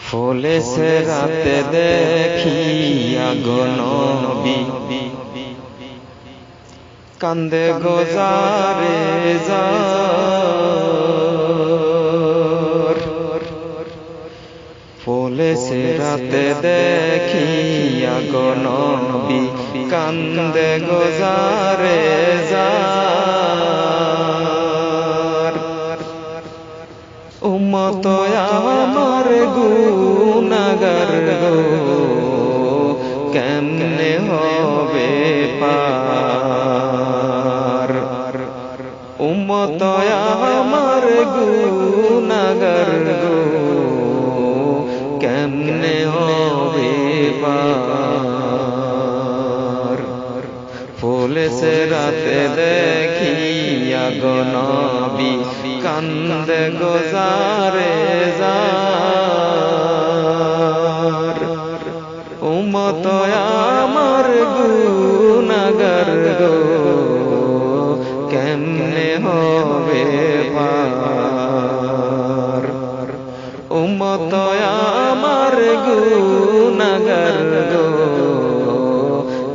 ফুলেছে রাতে দেখিয়া গো নবী, কান্দে গোজারে জার। ফুলেছে রাতে দেখিয়া গো নবী, কান্দে গোজারে জার। উম্মত আমার গুনাহগার গো, কেমনে হবে পার। উম্মত আমার গুনাহগার গো, কেমনে হবে পার। ফুলেছে রাতে দেখিয়া গো নবী, কান্দে গোজারে জার। উম্মত আমার গুনাহগার গো, কেমনে হবে পার। উম্মত আমার গুনাহগার গো,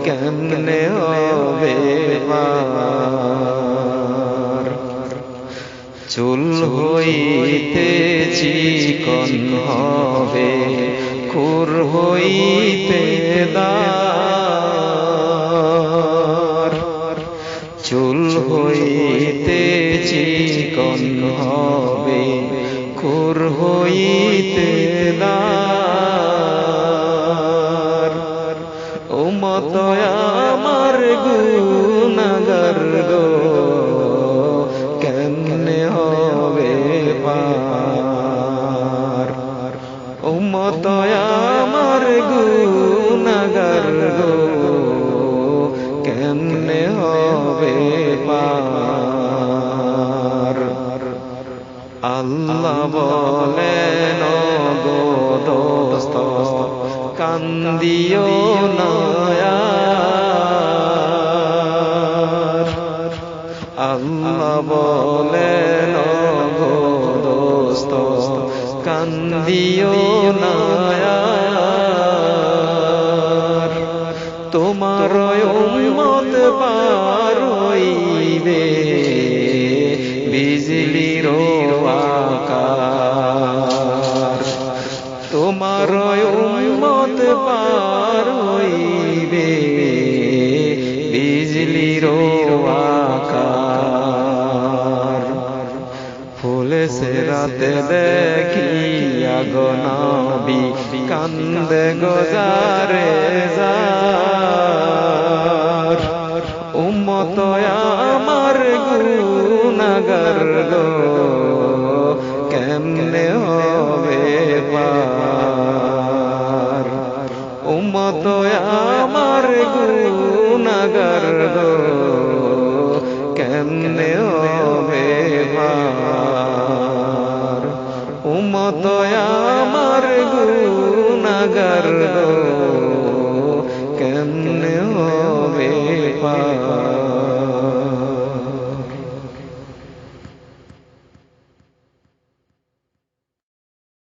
কেমনে হবে পার। চুল হইতে চিকন হবে, খুর হইতে দার। চুল হইতে চিকন হবে, খুর হইতে দার। উম্মত আমার গুনাহগার গো, কেমনে হবে পার। উম্মত আমার গুনাহগার গো, কেমনে হবে পার। আল্লাহ বলেন গো দোস্ত, কান্দিও না আর। আল্লাহ বলেন গো দোস্ত, কান্দিও না আর। তোমার উম্মত পার হইবে বিজলির আকার। তোমার উম্মত পার হইবে বিজলির আকার। ফুলেছে রাতে দেখিয়া গো নবী, কান্দে গোজারে জার। উম্মত আমার গুনাহগার গো, কেমনে হবে পার। উম্মত আমার গুনাহগার গো, কেমনে হবে পার। উম্মত আমার গুনাহগার গো, কেমনে